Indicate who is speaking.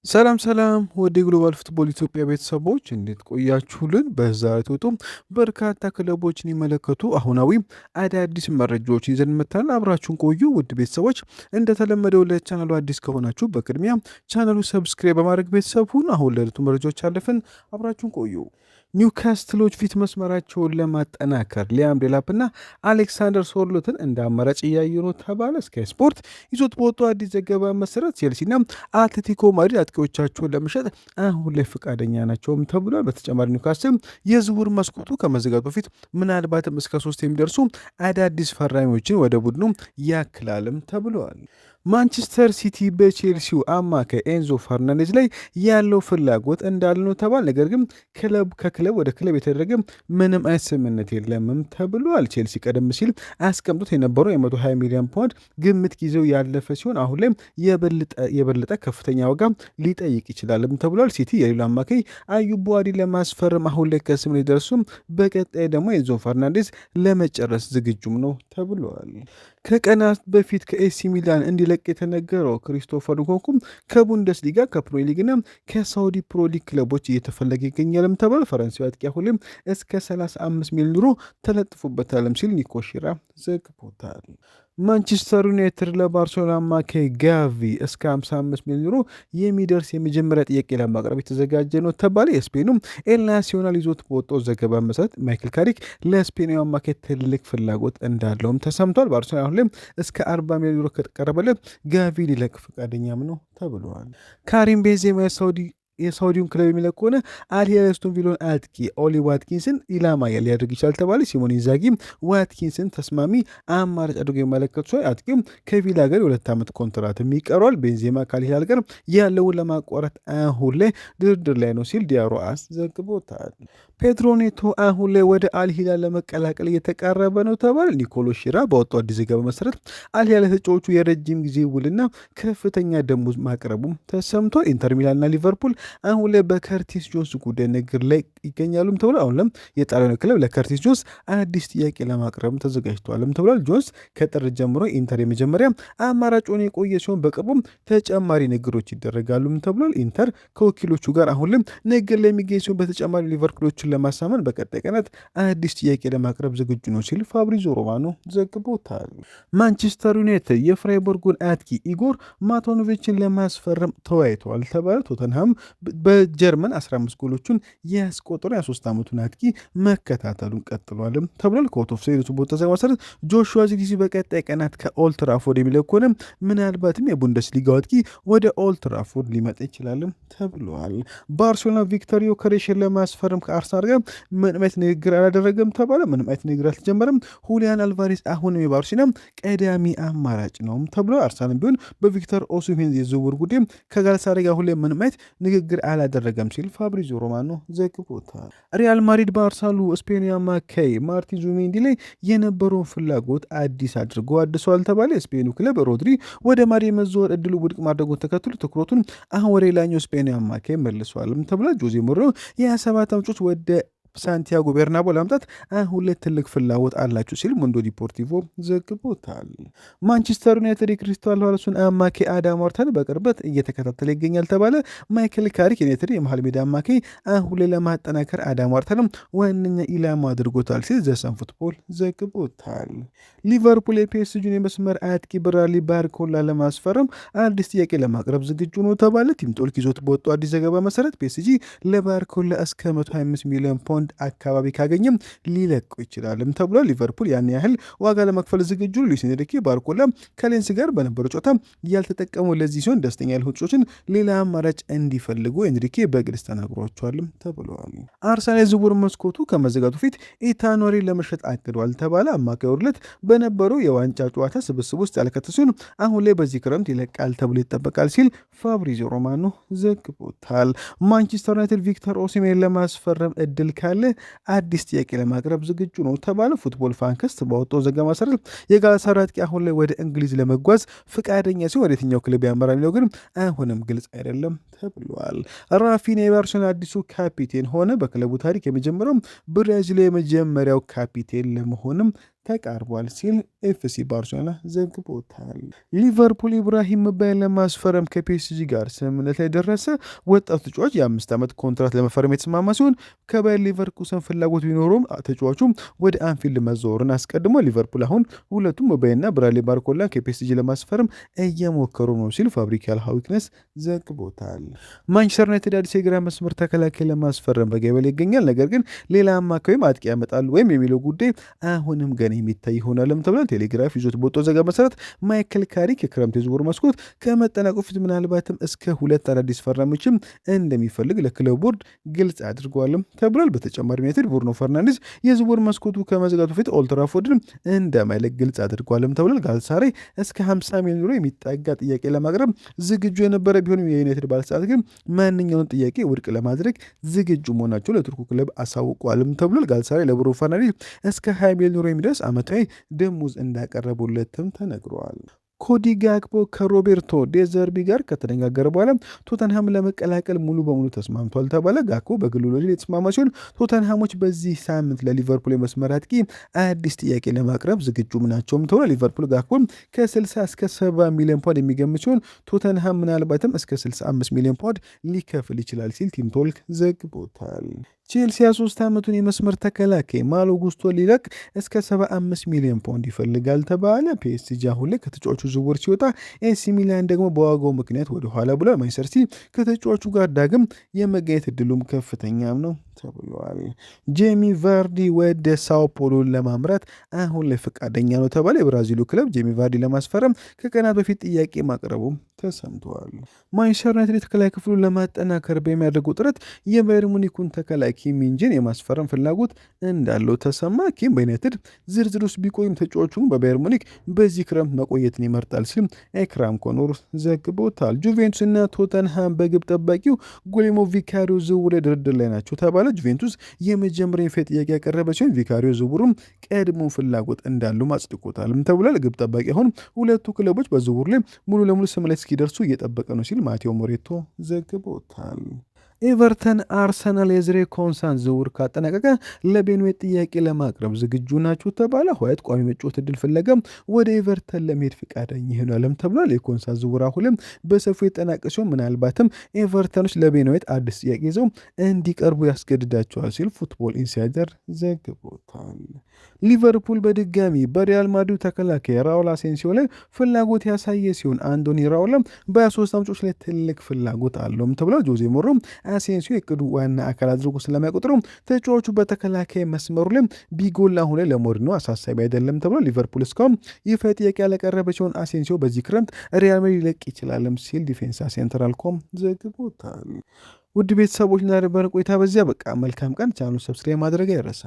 Speaker 1: ሰላም ወደ ግሎባል ፉትቦል ኢትዮጵያ ቤተሰቦች እንዴት ቆያችሁልን? በዛሬው ቶቶ በርካታ ክለቦችን ይመለከቱ አሁናዊ አዳዲስ መረጃዎች ይዘን መጥተናል። አብራችሁን ቆዩ ውድ ቤተሰቦች። እንደተለመደው ለቻናሉ አዲስ ከሆናችሁ በቅድሚያ ቻናሉ ሰብስክራይብ በማድረግ ቤተሰብ ሁኑ። አሁን ለዕለቱ መረጃዎች አለፍን። አብራችሁን ቆዩ። ኒውካስትሎች ፊት መስመራቸውን ለማጠናከር ሊያም ዴላፕና አሌክሳንደር ሶርሎትን እንደ አማራጭ እያዩ ነው ተባለ። ስካይ ስፖርት ይዞት በወጡ አዲስ ዘገባ መሰረት ቼልሲና አትሌቲኮ ማድሪድ አጥቂዎቻቸውን ለመሸጥ አሁን ላይ ፈቃደኛ ናቸውም ተብሏል። በተጨማሪ ኒውካስትል የዝውውር መስኮቱ ከመዘጋቱ በፊት ምናልባትም እስከ 3 የሚደርሱ አዳዲስ ፈራሚዎችን ወደ ቡድኑ ያክላልም ተብለዋል። ማንቸስተር ሲቲ በቼልሲው አማካይ ኤንዞ ፈርናንዴዝ ላይ ያለው ፍላጎት እንዳለ ነው ተባል። ነገር ግን ከክለብ ወደ ክለብ የተደረገ ምንም አይነት ስምምነት የለምም ተብሏል። ቼልሲ ቀደም ሲል አስቀምጦት የነበረው የ120 ሚሊዮን ፓውንድ ግምት ጊዜው ያለፈ ሲሆን አሁን ላይ የበለጠ ከፍተኛ ዋጋ ሊጠይቅ ይችላልም ተብሏል። ሲቲ የሌሎ አማካይ አዩብ ቡዋዲ ለማስፈረም አሁን ላይ ከስምምነት ደርሱም፣ በቀጣይ ደግሞ ኤንዞ ፈርናንዴዝ ለመጨረስ ዝግጁም ነው ተብሏል። ከቀናት በፊት ከኤሲ ሚላን እንዲለቅ የተነገረው ክሪስቶፈር ንኮንኩም ከቡንደስሊጋ ከፕሮ ሊግና ከሳውዲ ፕሮ ሊግ ክለቦች እየተፈለገ ይገኛልም ተባለ። ፈረንሳዊ አጥቂ አሁንም እስከ 35 ሚሊዮን ዩሮ ተለጥፎበታልም ሲል ኒኮ ሺራ ዘግቦታል። ማንቸስተር ዩናይትድ ለባርሴሎና አማካይ ጋቪ እስከ 55 ሚሊዮን ዩሮ የሚደርስ የመጀመሪያ ጥያቄ ለማቅረብ የተዘጋጀ ነው ተባለ። የስፔኑ ኤል ናሲዮናል ይዞት በወጣው ዘገባ መሰረት ማይክል ካሪክ ለስፔናዊ አማካይ ትልቅ ፍላጎት እንዳለውም ተሰምቷል። ባርሴሎና አሁን ላይ እስከ 40 ሚሊዮን ዩሮ ከተቀረበለት ጋቪ ሊለቅ ፈቃደኛም ነው ተብሏል። ካሪም ቤንዜማ የሳውዲውን ክለብ የሚለቅ ከሆነ አልሂላል አስቶን ቪላን አጥቂ ኦሊ ዋትኪንስን ኢላማ ሊያደርግ ይችላል ተባለ። ሲሞኔ ኢንዛጊ ዋትኪንስን ተስማሚ አማራጭ አድርገው የመለከቱ ሲሆን አጥቂው ከቪላ ጋር የ2 ዓመት ኮንትራት ይቀረዋል። ቤንዜማ ከአልሂላል ጋር ያለውን ለማቋረጥ አሁን ላይ ድርድር ላይ ነው ሲል ዲያሮ አስ ዘግቦታል። ፔድሮ ኔቶ አሁን ላይ ወደ አልሂላል ለመቀላቀል እየተቃረበ ነው ተባለ። ኒኮሎ ሺራ በወጣው አዲስ ዘገባ መሰረት አልሂላል ተጫዋቹ የረጅም ጊዜ ውልና ከፍተኛ ደሞዝ ማቅረቡም ተሰምቷል። ኢንተር ሚላንና ሊቨርፑል አሁን ላይ በከርቲስ ጆንስ ጉዳይ ንግግር ላይ ይገኛሉም ተብሏል። አሁን ለም የጣሊያኑ ክለብ ለከርቲስ ጆንስ አዲስ ጥያቄ ለማቅረብ ተዘጋጅተዋልም ተብሏል። ጆንስ ከጥር ጀምሮ ኢንተር የመጀመሪያ አማራጭ ሆኖ የቆየ ሲሆን በቅርቡም ተጨማሪ ንግግሮች ይደረጋሉም ተብሏል። ኢንተር ከወኪሎቹ ጋር አሁን ለም ንግግር ላይ የሚገኝ ሲሆን በተጨማሪ ሊቨርፑሎችን ለማሳመን በቀጣይ ቀናት አዲስ ጥያቄ ለማቅረብ ዝግጁ ነው ሲል ፋብሪዞ ሮማኖ ዘግቦታል። ማንቸስተር ዩናይትድ የፍራይቦርጉን አጥቂ ኢጎር ማቶኖቪችን ለማስፈረም ተወያይተዋል ተባለ። ቶተንሃም በጀርመን 15 ጎሎቹን ያስቆጠሩ የ3 ዓመቱን አጥቂ መከታተሉን ቀጥሏልም ተብሏል። ከኦቶፍ ሴሪቱ ቦታ ዘገባ መሰረት ጆሹዋ ዚርክዚ በቀጣይ ቀናት ከኦልትራፎርድ የሚለው ከሆነ ምናልባትም የቡንደስሊጋው አጥቂ ወደ ኦልትራፎርድ ሊመጣ ይችላልም ተብሏል። ባርሴሎና ቪክተር ዮከሬስን ለማስፈረም ከአርሰናል ጋር ምንም አይነት ንግግር አላደረገም ተባለ። ምንም አይነት ንግግር አልተጀመረም። ሁሊያን አልቫሬስ አሁንም የባርሴሎና ቀዳሚ አማራጭ ነውም ተብሏል። አርሰናል ቢሆን በቪክተር ኦሲሜን የዝውውር ጉዳይ ከጋላታሳራይ ጋር ሁሌ ምንም አይነት ንግግር አላደረገም ሲል ፋብሪዞ ሮማኖ ዘግቦታል። ሪያል ማድሪድ በአርሰናሉ ስፔናዊ አማካይ ማርቲን ዙቢሜንዲ ላይ የነበረውን ፍላጎት አዲስ አድርጎ አድሷል ተባለ። የስፔኑ ክለብ ሮድሪ ወደ ማድሪድ መዘወር እድሉ ውድቅ ማድረጉን ተከትሎ ትኩረቱን አሁን ወደ ሌላኛው ስፔናዊ አማካይ መልሷልም ተብሏል። ጆዜ ሞሪኖ የ27 ዓመቶች ወደ ሳንቲያጎ ቤርናቦ ለማምጣት አሁን ላይ ትልቅ ፍላጎት አላቸው ሲል ሙንዶ ዲፖርቲቮ ዘግቦታል። ማንቸስተር ዩናይትድ የክሪስታል ፓላሱን አማካይ አዳም ዋርተን በቅርበት እየተከታተለ ይገኛል ተባለ። ማይክል ካሪክ ዩናይትድ የመሃል ሜዳ አማካይ አሁን ላይ ለማጠናከር አዳም ዋርተንም ዋነኛ ኢላማ አድርጎታል ሲል ዘሰን ፉትቦል ዘግቦታል። ሊቨርፑል የፒኤስጂን የመስመር አጥቂ ብራድሊ ባርኮላ ለማስፈረም አዲስ ጥያቄ ለማቅረብ ዝግጁ ነው ተባለ። ቲም ቶክ ይዞት በወጣው አዲስ ዘገባ መሰረት ፒኤስጂ ለባርኮላ እስከ 125 ሚሊዮን ፓውንድ አካባቢ ካገኘም ሊለቁ ይችላልም ተብሏል። ሊቨርፑል ያን ያህል ዋጋ ለመክፈል ዝግጁ። ሉዊስ ኤንሪኬ ባርኮላ ከሌንስ ጋር በነበረው ጨዋታ ያልተጠቀመው ለዚህ ሲሆን ደስተኛ ያልሆኑ ተጫዋቾችን ሌላ አማራጭ እንዲፈልጉ ኤንሪኬ በግልጽ ተናግሯቸዋልም ተብለዋል። አርሰናል የዝውውር መስኮቱ ከመዘጋቱ ፊት ኢታኖሪ ለመሸጥ አቅዷል ተባለ። አማካይ ዕለት በነበረው የዋንጫ ጨዋታ ስብስብ ውስጥ ያልከተ ሲሆን አሁን ላይ በዚህ ክረምት ይለቃል ተብሎ ይጠበቃል ሲል ፋብሪዞ ሮማኖ ዘግቦታል። ማንቸስተር ዩናይትድ ቪክተር ኦሲሜን ለማስፈረም እድል ካለ አዲስ ጥያቄ ለማቅረብ ዝግጁ ነው ተባለ። ፉትቦል ፋንከስት ባወጣው ዘገባ መሰረት የጋላታሳራይ አጥቂ አሁን ላይ ወደ እንግሊዝ ለመጓዝ ፍቃደኛ ሲሆን ወደ የትኛው ክለብ ያመራል የሚለው ግን አሁንም ግልጽ አይደለም ተብሏል። ራፊና የባርሴሎና አዲሱ ካፒቴን ሆነ። በክለቡ ታሪክ የመጀመሪያው ብራዚል የመጀመሪያው ካፒቴን ለመሆንም ተቃርቧል ሲል ኤፍሲ ባርሴሎና ዘግቦታል። ሊቨርፑል ኢብራሂም ምባይን ለማስፈረም ከፒኤስጂ ጋር ስምምነት ላይ ደረሰ። ወጣቱ ተጫዋች የ5 ዓመት ኮንትራት ለመፈረም የተስማማ ሲሆን ከባየር ሊቨርኩሰን ፍላጎት ቢኖረውም ተጫዋቹ ወደ አንፊልድ መዘወርን አስቀድሞ ሊቨርፑል አሁን ሁለቱም ምባይና ብራድሊ ባርኮላ ከፒኤስጂ ለማስፈረም እየሞከሩ ነው ሲል ፋብሪካል ዊክነስ ዘግቦታል። ማንቸስተር ዩናይትድ አዲስ የግራ መስመር ተከላካይ ለማስፈረም በገበያ ላይ ይገኛል። ነገር ግን ሌላ አማካይ ወይም አጥቂ ያመጣሉ ወይም የሚለው ጉዳይ አሁንም ገና የሚታይ ይሆናልም ተብሏል። ቴሌግራፍ ይዞት በወጣው ዘገባ መሰረት ማይክል ካሪክ የክረምት የዝውውር መስኮት ከመጠናቀቁ ፊት ምናልባትም እስከ 2 አዳዲስ ፈራሚዎችም እንደሚፈልግ ለክለብ ቦርድ ግልጽ አድርገዋልም ተብሏል። በተጨማሪ ዩናይትድ ብሩኖ ፈርናንዴዝ የዝውውር መስኮቱ ከመዘጋቱ ፊት ኦልድ ትራፎርድን እንደማይለቅ ግልጽ አድርገዋልም ተብሏል። ጋልሳሬ እስከ 50 ሚሊዮን ዩሮ የሚጠጋ ጥያቄ ለማቅረብ ዝግጁ የነበረ ቢሆንም የዩናይትድ ባለስልጣናት ግን ማንኛውን ጥያቄ ውድቅ ለማድረግ ዝግጁ መሆናቸው ለቱርኩ ክለብ አሳውቋልም ተብሏል። ጋልሳሬ ለብሩኖ ፈርናንዴዝ እስከ 20 ሚሊዮን ዩሮ የሚደርስ ዓመታዊ ደሞዝ እንዳቀረቡለትም ተነግረዋል። ኮዲ ጋክፖ ከሮቤርቶ ዴዘርቢ ጋር ከተነጋገረ በኋላ ቶተንሃም ለመቀላቀል ሙሉ በሙሉ ተስማምቷል ተባለ። ጋክፖ በግሉ ሎጂል የተስማማ ሲሆን ቶተንሃሞች በዚህ ሳምንት ለሊቨርፑል የመስመር አጥቂ አዲስ ጥያቄ ለማቅረብ ዝግጁም ናቸውም ተብሏል። ሊቨርፑል ጋክፖ ከ60 እስከ 70 ሚሊዮን ፓውንድ የሚገምት ሲሆን ቶተንሃም ምናልባትም እስከ 65 ሚሊዮን ፓውንድ ሊከፍል ይችላል ሲል ቲም ቶልክ ዘግቦታል። ቼልሲ 23 ዓመቱን የመስመር ተከላካይ ማሎ ጉስቶ ሊለቅ እስከ 75 ሚሊዮን ፓውንድ ይፈልጋል ተባለ። ፒኤስጂ አሁን ላይ ከተጫዋቹ ዝውውር ሲወጣ ኤሲ ሚላን ደግሞ በዋጋው ምክንያት ወደኋላ ብሏል። ማንቸስተር ሲቲ ከተጫዋቹ ጋር ዳግም የመገኘት እድሉም ከፍተኛም ነው ተብሏል። ጄሚ ቫርዲ ወደ ሳኦ ፖሎን ለማምራት አሁን ላይ ፈቃደኛ ነው ተባለ። የብራዚሉ ክለብ ጄሚ ቫርዲ ለማስፈረም ከቀናት በፊት ጥያቄ ማቅረቡም ተሰምተዋል። ማንቸስተር ዩናይትድ የተከላካይ ክፍሉን ለማጠናከር በሚያደርገው ጥረት የባየር ሙኒኩን ተከላካይ ኪም ሚንጅን የማስፈረም ፍላጎት እንዳለው ተሰማ። ኪም በዩናይትድ ዝርዝር ውስጥ ቢቆይም ተጫዋቹን በባየር ሙኒክ በዚህ ክረምት መቆየትን ይመርጣል ሲል ኤክራም ኮኖር ዘግቦታል። ጁቬንቱስ እና ቶተንሃም በግብ ጠባቂው ጉሊሞ ቪካሪዮ ዝውውር ላይ ድርድር ላይ ናቸው ተባለ። ጁቬንቱስ የመጀመሪያ የፌ ጥያቄ ያቀረበ ሲሆን ቪካሪዮ ዝውውሩም ቀድሞ ፍላጎት እንዳሉ አጽድቆታልም ተብሏል። ግብ ጠባቂ አሁን ሁለቱ ክለቦች በዝውውር ላይ ሙሉ ለሙሉ ስም ላይ እስኪደርሱ እየጠበቀ ነው ሲል ማቴዎ ሞሬቶ ዘግቦታል። ኤቨርተን አርሰናል የዝሬ ኮንሳን ዝውውር ካጠናቀቀ ለቤንዌት ጥያቄ ለማቅረብ ዝግጁ ናችሁ ተባለ። ሆያት ቋሚ መጫወት እድል ፍለጋም ወደ ኤቨርተን ለመሄድ ፍቃደኛ ይሆናልም ተብሏል። የኮንሳ ዝውውር አሁንም በሰፊው የጠናቀ ሲሆን ምናልባትም ኤቨርተኖች ለቤንዌት አዲስ ጥያቄ ይዘው እንዲቀርቡ ያስገድዳቸዋል ሲል ፉትቦል ኢንሳይደር ዘግቦታል። ሊቨርፑል በድጋሚ በሪያል ማድሪድ ተከላካይ ራውል አሴንሲዮ ላይ ፍላጎት ያሳየ ሲሆን አንዶኒ ራውልም በ23 ዓመቶች ላይ ትልቅ ፍላጎት አለውም ተብሏል። ጆዜ ሞሮ አሴንሲዮ የቅዱ ዋና አካል አድርጎ ስለማይቆጥረው ተጫዋቹ በተከላካይ መስመሩ ላይ ቢጎላ አሁን ላይ ለሞሪኖ አሳሳቢ አይደለም ተብሏል። ሊቨርፑል እስካሁን ይፋ ጥያቄ ያለቀረበ ሲሆን አሴንሲዮ በዚህ ክረምት ሪያል ማድሪድ ሊለቅ ይችላልም ሲል ዲፌንሳ ሴንትራል ኮም ዘግቦታል። ውድ ቤተሰቦች እና ቆይታ በዚያ በቃ መልካም ቀን። ቻናሉን ሰብስክራይብ ማድረግ አይረሳ።